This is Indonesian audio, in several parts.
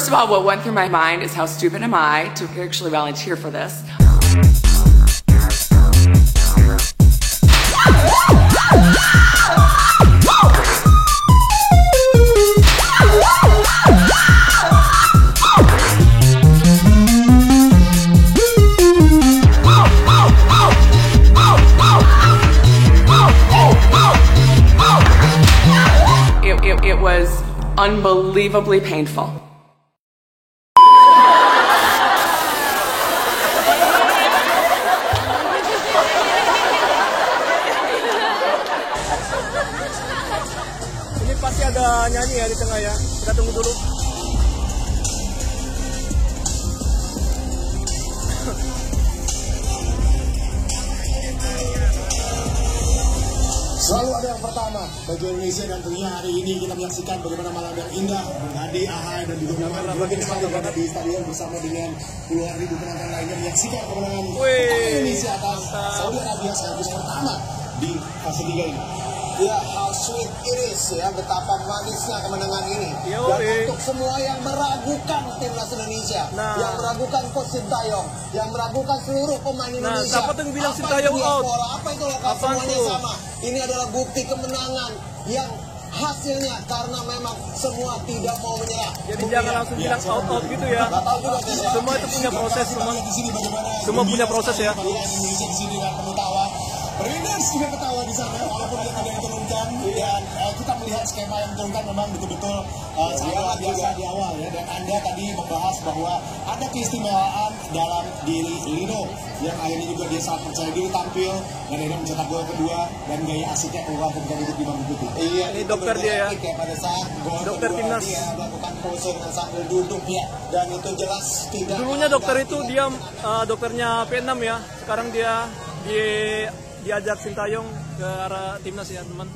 First of all, what went through my mind is how stupid am I to actually volunteer for this. It was unbelievably painful. Ini pasti ada nyanyi ya di tengah ya. Kita tunggu dulu. Selalu ada yang pertama bagi Indonesia, dan tentunya hari ini kita menyaksikan bagaimana malam yang indah Bung Ahai dan juga Bung sekali berada di stadion bersama dengan puluhan ribu penonton lainnya menyaksikan kemenangan Indonesia atas Saudi Arabia sekaligus pertama di fase 3 ini. Ya, how sweet it is ya, betapa manisnya kemenangan ini. Dan untuk semua yang meragukan timnas Indonesia, yang meragukan Coach Sintayong, yang meragukan seluruh pemain Indonesia, siapa tuh yang bilang Sintayong out? Apa itu lokal, semuanya sama. Ini adalah bukti kemenangan yang hasilnya karena memang semua tidak mau menyerah. Jadi jangan langsung bilang out gitu ya. Semua itu punya proses, semua punya proses ya. Indonesia di sini kan penuh tawa. Rangers juga ketawa di sana walaupun dia tidak diturunkan, dan kita melihat skema yang diturunkan memang betul-betul sangat luar biasa di awal ya. Dan Anda tadi membahas bahwa ada keistimewaan dalam diri Lino yang akhirnya juga dia sangat percaya diri tampil dan akhirnya mencetak gol kedua, dan gaya asiknya keluar ketika duduk di bangku putih. Iya, ini dokter dia ya. Pada saat gol dokter timnas dia melakukan posing sambil duduk ya, dan itu jelas tidak. Dulunya dokter itu dia dokternya P6 ya. Sekarang dia diajak Sintayong ke arah timnas ya teman,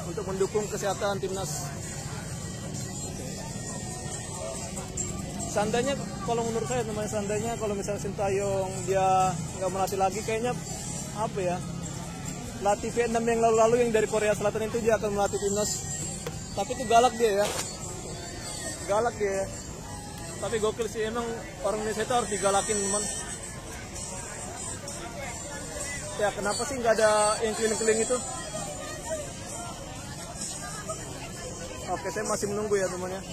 untuk mendukung kesehatan timnas. Seandainya kalau menurut saya teman, seandainya kalau misalnya Sintayong dia nggak melatih lagi, kayaknya apa ya, latih Vietnam yang lalu-lalu yang dari Korea Selatan itu dia akan melatih timnas. Tapi itu galak dia ya, galak dia. Tapi gokil sih, emang orang Indonesia itu harus digalakin teman. Ya kenapa sih nggak ada yang keliling-keliling itu? Oke, saya masih menunggu ya teman-teman.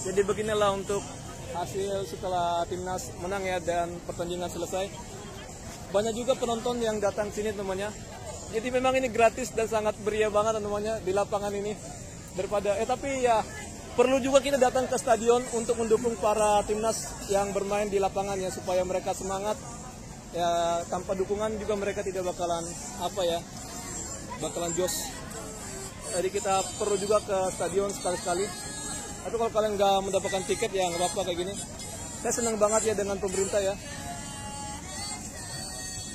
Jadi beginilah untuk hasil setelah timnas menang ya dan pertandingan selesai. Banyak juga penonton yang datang sini teman-teman. Jadi memang ini gratis dan sangat meriah banget teman-teman di lapangan ini. Daripada tapi ya perlu juga kita datang ke stadion untuk mendukung para timnas yang bermain di lapangannya supaya mereka semangat. Ya tanpa dukungan juga mereka tidak bakalan bakalan jos. Jadi kita perlu juga ke stadion sekali-sekali. Tapi kalau kalian nggak mendapatkan tiket ya nggak apa-apa kayak gini. Saya senang banget ya dengan pemerintah ya.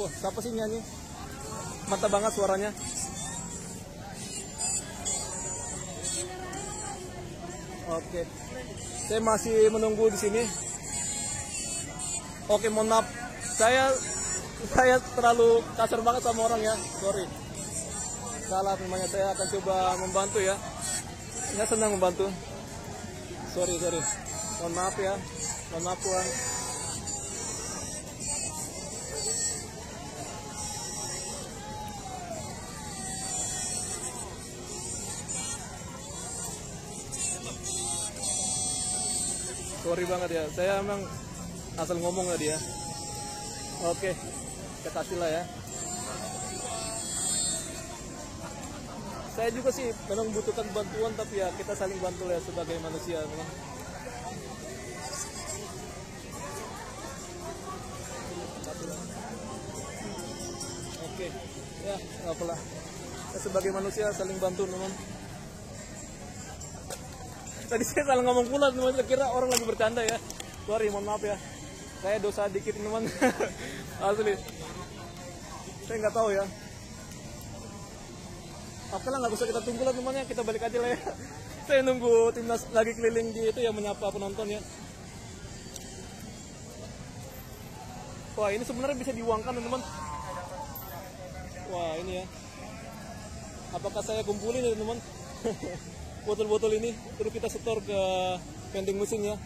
Wah, siapa sih nyanyi? Mantap banget suaranya. Oke, saya masih menunggu di sini. Oke, mohon maaf. Saya terlalu kasar banget sama orang ya, sorry. Salah namanya, saya akan coba membantu ya. Saya senang membantu. Sorry. Mohon maaf ya. Mohon maaf Tuhan. Sorry banget ya. Saya emang asal ngomong tadi ya. Oke, kita kasih lah ya. Saya juga sih memang membutuhkan bantuan, tapi ya kita saling bantu ya sebagai manusia. Oke, ya nggak apalah. Kita sebagai manusia saling bantu teman. Tadi saya salah ngomong pula teman, kira orang lagi bercanda ya. Sorry, mohon maaf ya. Saya dosa dikit teman. Asli. Saya nggak tahu ya. Oke lah, nggak usah kita tunggu lah temannya, kita balik aja lah ya. Saya nunggu timnas lagi keliling di itu ya, menyapa penonton ya. Wah, ini sebenarnya bisa diuangkan teman-teman. Wah, ini ya. Apakah saya kumpulin ya teman-teman? Botol-botol ini terus kita setor ke vending mesin ya.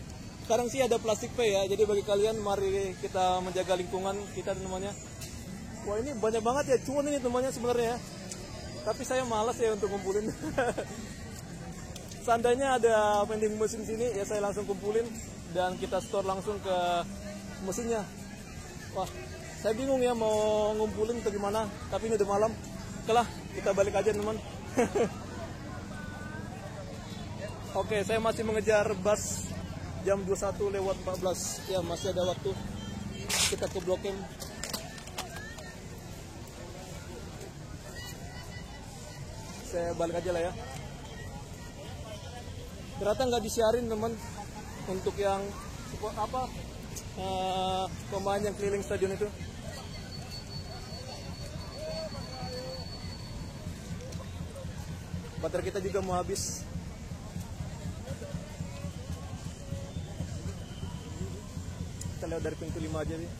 sekarang sih ada plastik pay ya. Jadi bagi kalian mari kita menjaga lingkungan kita namanya. Wah ini banyak banget ya cuan ini temannya sebenarnya ya. Tapi saya malas ya untuk kumpulin. Seandainya ada vending mesin sini ya saya langsung kumpulin dan kita store langsung ke mesinnya. Wah saya bingung ya mau ngumpulin atau gimana. Tapi ini udah malam. Oke lah kita balik aja teman. Oke saya masih mengejar bus jam 21:14. Ya masih ada waktu. Kita ke Blok M. Saya balik aja lah ya. Ternyata nggak disiarin teman untuk yang apa pemain yang keliling stadion itu. Baterai kita juga mau habis. Kita lewat dari pintu 5 aja nih.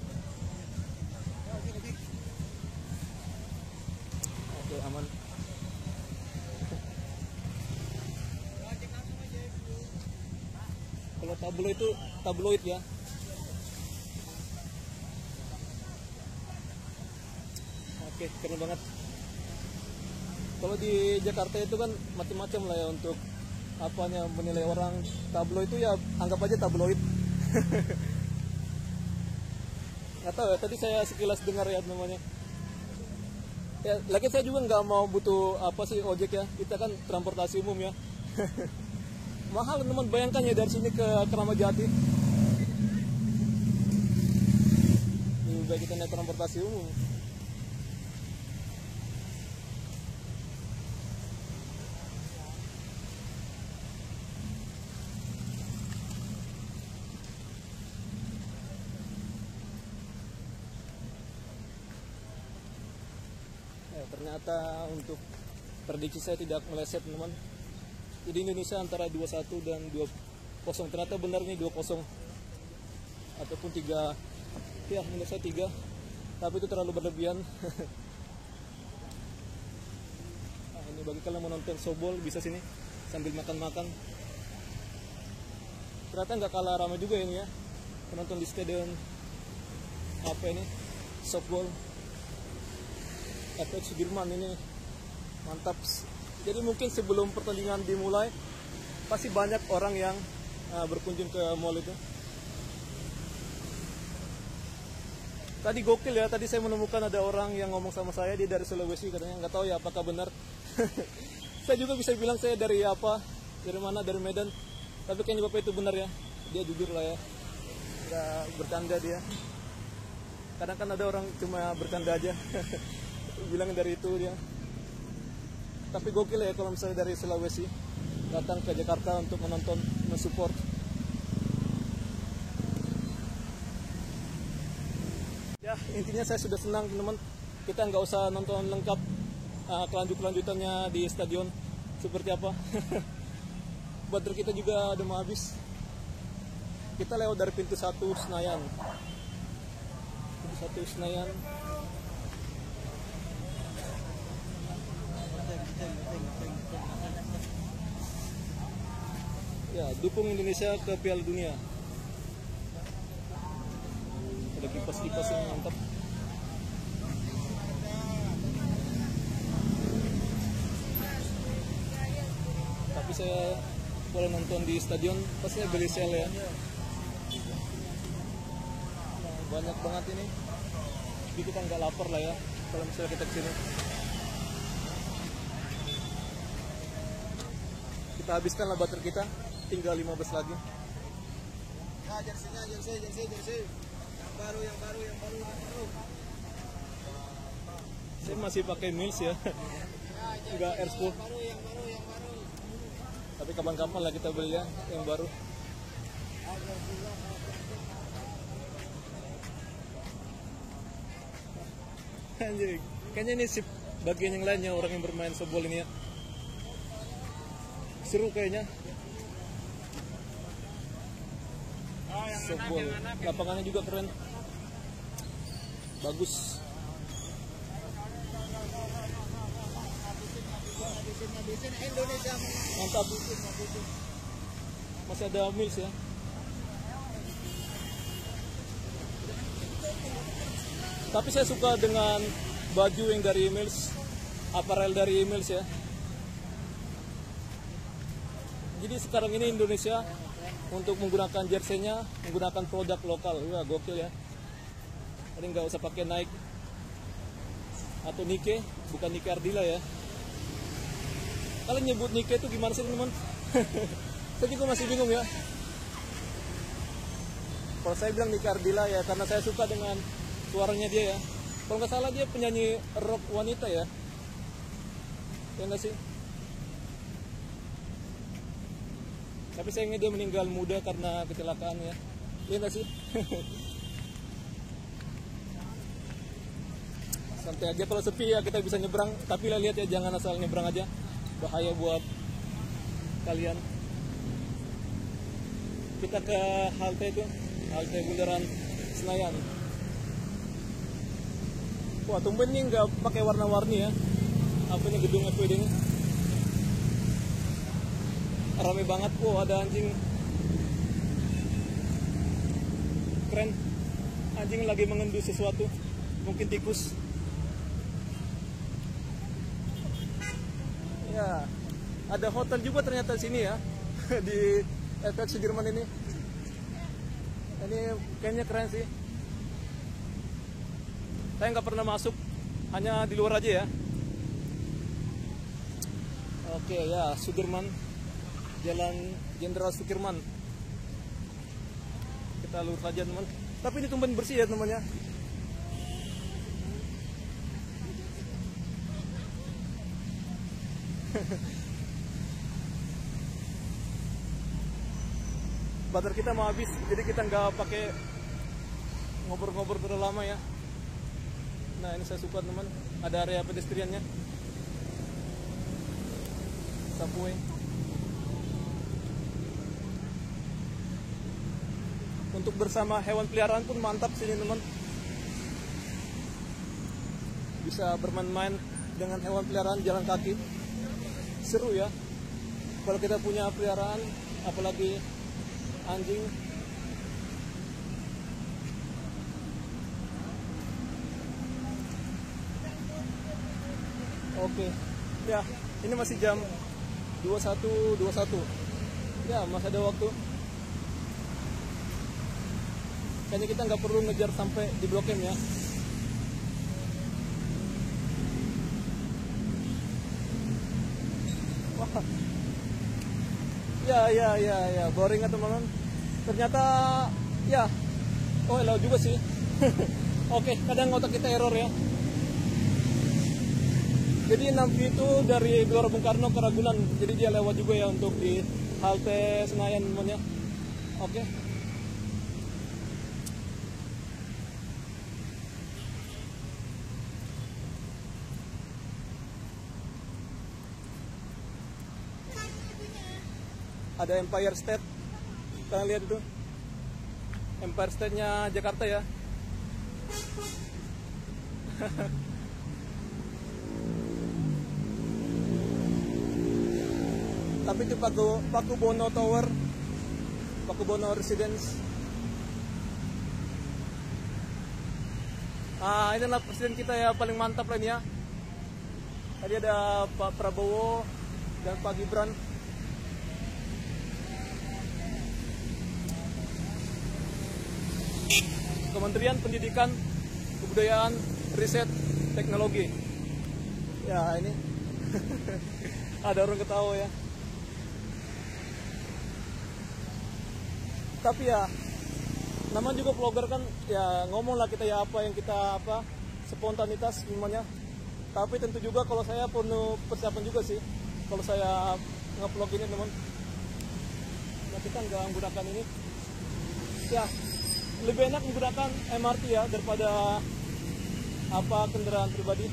Oke aman. Kalau tabloid itu tabloid ya. Oke, keren banget. Kalau di Jakarta itu kan macam-macam lah ya untuk apanya menilai orang. Tabloid itu ya anggap aja tabloid. Nggak tahu ya, tadi saya sekilas dengar ya namanya. Ya, lagi saya juga nggak mau butuh apa sih ojek ya. Kita kan transportasi umum ya. Mahal teman, bayangkan ya dari sini ke Keramat Jati. Lebih baik kita naik transportasi umum. Ternyata untuk prediksi saya tidak meleset teman. Jadi Indonesia antara 2-1 dan 2-0. Ternyata benar nih 2-0 ataupun 3. Ya menurut saya 3. Tapi itu terlalu berlebihan. Nah, ini bagi kalian mau nonton softball bisa sini sambil makan-makan. Ternyata nggak kalah ramai juga ini ya. Penonton di stadion apa ini softball FX Sudirman ini mantap. Jadi mungkin sebelum pertandingan dimulai pasti banyak orang yang berkunjung ke mall itu. Tadi gokil ya, tadi saya menemukan ada orang yang ngomong sama saya, dia dari Sulawesi katanya, nggak tahu ya apakah benar. Saya juga bisa bilang saya dari apa, dari mana, dari Medan. Tapi kayaknya bapak itu benar ya, dia jujur lah ya, nggak bercanda dia. Kadang kan ada orang cuma bercanda aja, bilang dari itu dia. Tapi gokil ya kalau misalnya dari Sulawesi datang ke Jakarta untuk menonton, mensupport. Ya intinya saya sudah senang teman. Kita nggak usah nonton lengkap kelanjutannya di stadion seperti apa. Baterai kita juga udah mau habis. Kita lewat dari pintu 1 Senayan. Pintu 1 Senayan. Ya, dukung Indonesia ke Piala Dunia. Ada kipas-kipas yang mantap. Tapi saya kalau nonton di stadion pasti beli sel ya. Nah, banyak banget ini. Jadi kita nggak lapar lah ya kalau misalnya kita kesini. Kita habiskan lah baterai kita, tinggal 15 lagi. Ya, jersey. Yang baru. Saya masih pakai Mills ya. Enggak Air 10. Yang baru. Tapi kapan-kapan lah kita beli ya yang baru. Anjir, kayaknya ini sip bagian yang lainnya orang yang bermain softball ini ya. Seru kayaknya. Softball. Lapangannya juga keren. Bagus. Mantap. Masih ada Mills ya. Tapi saya suka dengan baju yang dari Emils, aparel dari Emils ya. Jadi sekarang ini Indonesia untuk menggunakan jersey-nya menggunakan produk lokal. Wah, gokil ya. Jadi nggak usah pakai Nike atau Nike, bukan Nike Ardila ya. Kalian nyebut Nike itu gimana sih teman-teman? Saya juga masih bingung ya. Kalau saya bilang Nike Ardila ya karena saya suka dengan suaranya dia ya. Kalau nggak salah dia penyanyi rock wanita ya. Ya nggak sih? Tapi sayangnya dia meninggal muda karena kecelakaan ya. Iya nggak sih? Santai aja kalau sepi ya kita bisa nyebrang. Tapi lihat ya jangan asal nyebrang aja. Bahaya buat kalian. Kita ke halte itu, halte Bundaran Senayan. Wah, tumben nih nggak pakai warna-warni ya. Apa ini gedung FWD ini? Rame banget. Wow, ada anjing. Keren. Anjing lagi mengendus sesuatu. Mungkin tikus. Ya, ada hotel juga ternyata di sini ya. Di FX Sudirman ini. Ini kayaknya keren sih. Saya nggak pernah masuk, hanya di luar aja ya. Oke ya, Sudirman, Jalan Jenderal Sudirman. Kita lurus aja teman. Tapi ini tumben bersih ya temannya. Baterai kita mau habis, jadi kita nggak pakai ngobrol-ngobrol terlalu lama ya. Nah ini saya suka teman, ada area pedestriannya, subway. Untuk bersama hewan peliharaan pun mantap sini teman. Bisa bermain-main dengan hewan peliharaan jalan kaki, seru ya. Kalau kita punya peliharaan, apalagi anjing. Oke. Ya, ini masih jam 21.21. Ya, masih ada waktu. Kayaknya kita nggak perlu ngejar sampai di Blok M ya. Wah. Ya, boring ya teman-teman. Ternyata ya, oh hello juga sih. Oke, kadang otak kita error ya. Jadi Nampi itu dari Gelora Bung Karno ke Ragunan, jadi dia lewat juga ya untuk di halte Senayan teman ya. Oke. Ada Empire State, kalian lihat itu Empire State-nya Jakarta ya. Tapi itu Pakubono Tower, Pakubono Residence. Ini adalah presiden kita ya, paling mantap lah ini ya. Tadi ada Pak Prabowo dan Pak Gibran. Kementerian Pendidikan, Kebudayaan, Riset, Teknologi. Ya ini ada orang ketawa ya. Tapi ya, namanya juga vlogger kan, ya ngomong lah kita ya apa yang kita spontanitas semuanya. Tapi tentu juga kalau saya penuh persiapan juga sih. Kalau saya nge-vlog ini teman, nah, kita nggak menggunakan ini. Ya, lebih enak menggunakan MRT ya daripada kendaraan pribadi.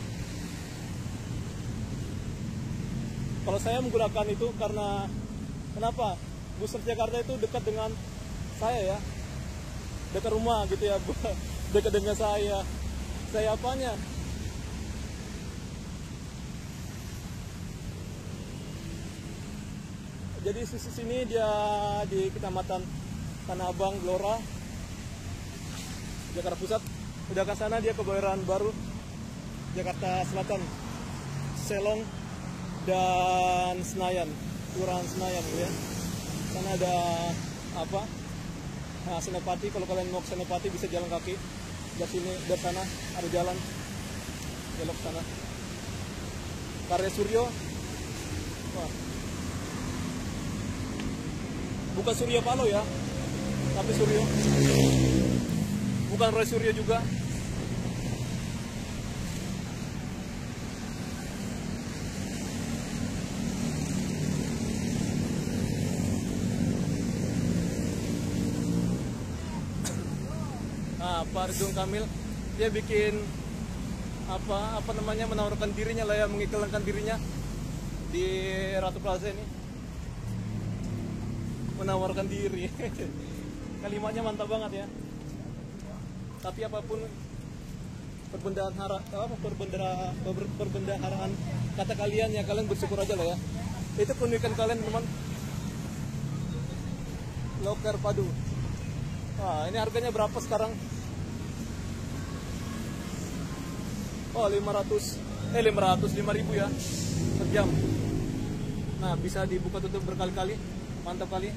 Kalau saya menggunakan itu karena kenapa? Bus Transjakarta itu dekat dengan saya ya, dekat rumah gitu ya, dekat dengan saya. Saya apanya? Jadi sisi sini dia di Kecamatan Tanah Abang, Gelora, Jakarta Pusat. Udah ke sana dia Kebayoran Baru, Jakarta Selatan, Selong dan Senayan, Kelurahan Senayan ya. Sana ada apa? Nah, Senopati, kalau kalian mau ke Senopati bisa jalan kaki. Dari sini, dari sana ada jalan belok sana. Karya Suryo. Wah. Bukan Surya Paloh ya, tapi Suryo. Bukan Roy Suryo juga. Nah, Pak Ridwan Kamil dia bikin apa namanya, menawarkan dirinya lah ya, mengiklankan dirinya di Ratu Plaza ini. Menawarkan diri. Kalimatnya mantap banget ya. Tapi apapun perbendaharaan kata kalian ya, kalian bersyukur aja lah ya. Itu keunikan kalian teman. Loker padu. Wah, ini harganya berapa sekarang? Oh, 5.000 ya per jam. Nah, bisa dibuka tutup berkali-kali. Mantap kali.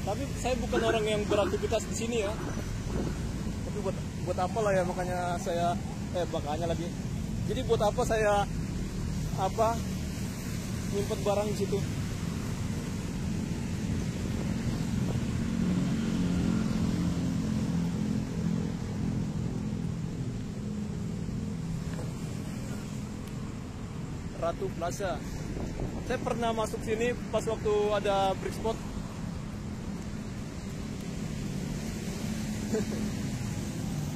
Tapi saya bukan orang yang beraktivitas di sini ya. Tapi buat apa lah ya, makanya saya lagi. Jadi buat apa saya nyimpen barang di situ? Ratu Plaza. Saya pernah masuk sini pas waktu ada brick spot.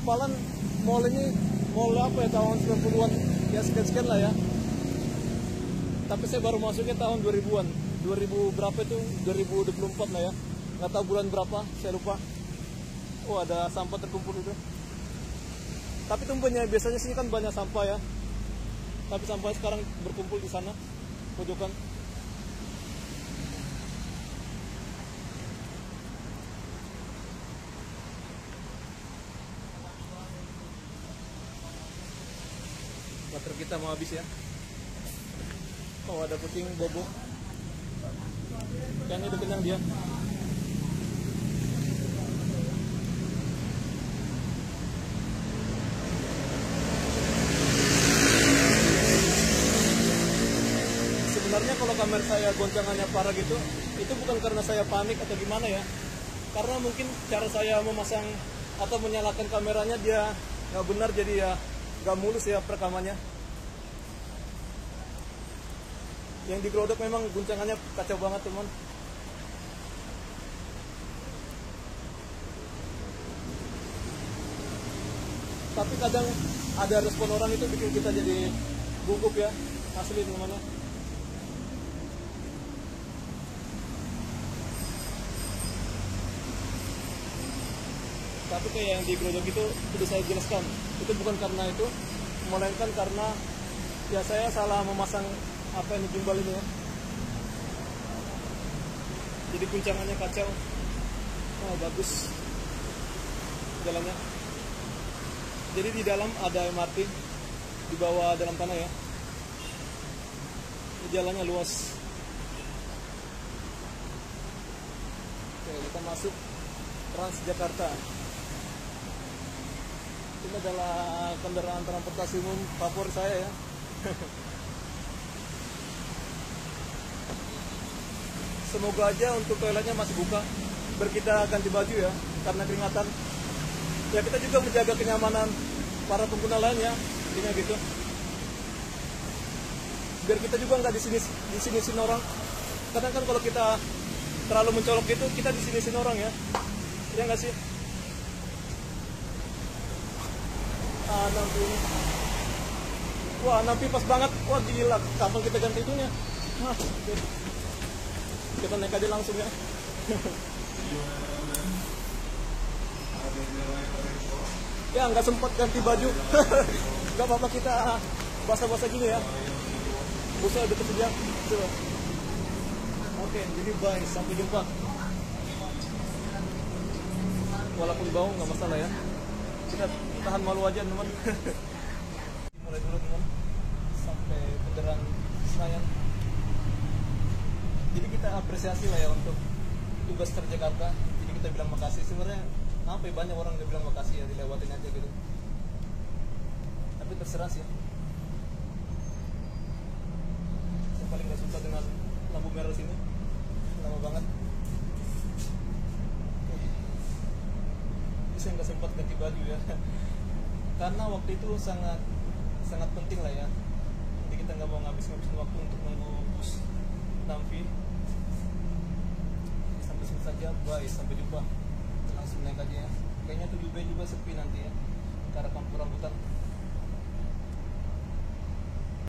Malah mall ini mall apa ya, tahun 90-an ya, sekian lah ya. Tapi saya baru masuknya tahun 2000-an. 2000 berapa itu? 2024 lah ya. Nggak tahu bulan berapa, saya lupa. Oh, ada sampah terkumpul itu. Tapi tumpunya biasanya sini kan banyak sampah ya. Tapi sampah sekarang berkumpul di sana, pojokan. Baterai kita mau habis ya. Oh, ada kucing bobo. Kayaknya udah kenyang dia. Sebenarnya kalau kamera saya goncangannya parah gitu, itu bukan karena saya panik atau gimana ya. Karena mungkin cara saya memasang atau menyalakan kameranya dia nggak benar, jadi ya nggak mulus ya perekamannya. Yang di Glodok memang goncangannya kacau banget teman. Tapi kadang ada respon orang itu bikin kita jadi gugup ya, asli teman-teman. Tapi kayak yang di Glodok itu sudah saya jelaskan, itu bukan karena itu, melainkan karena ya saya salah memasang apa yang gimbal ini ya. Jadi guncangannya kacau. Oh, bagus jalannya. Jadi di dalam ada MRT, di bawah dalam tanah ya. Ini jalannya luas. Oke, kita masuk Transjakarta. Ini adalah kendaraan transportasi umum favorit saya ya. Semoga aja untuk toiletnya masih buka, biar kita ganti baju ya, karena keringatan. Ya kita juga menjaga kenyamanan para pengguna lainnya, intinya gitu. Biar kita juga nggak disini-sini orang. Kadang kan kalau kita terlalu mencolok gitu, kita disini-sini orang ya. Ya nggak sih? Nampi ini. Wah, nampi pas banget. Wah, gila. Kapan kita ganti itunya? Okay. Kita naik aja langsung ya. Ya, nggak sempat ganti baju. Nggak apa-apa, kita basah-basah gini ya. Busnya udah tersedia. Oke, jadi bye. Sampai jumpa. walaupun bau nggak masalah ya. Kita tahan malu aja teman. Mulai dulu teman sampai bundaran Senayan. Jadi kita apresiasi lah ya untuk tugas Transjakarta. Jadi kita bilang makasih. Sebenarnya apa ya, banyak orang yang bilang makasih ya, dilewatin aja gitu. Tapi terserah sih. Saya paling gak suka dengan lampu merah sini, lama banget. Jadi saya nggak sempat ganti baju ya, karena waktu itu sangat penting lah ya. Jadi kita nggak mau ngabisin waktu untuk nunggu bus Namfi. Sampai sini saja, bye, sampai jumpa. Langsung naik aja ya. Kayaknya 7B juga sepi nanti ya, ke arah Kampung Rambutan.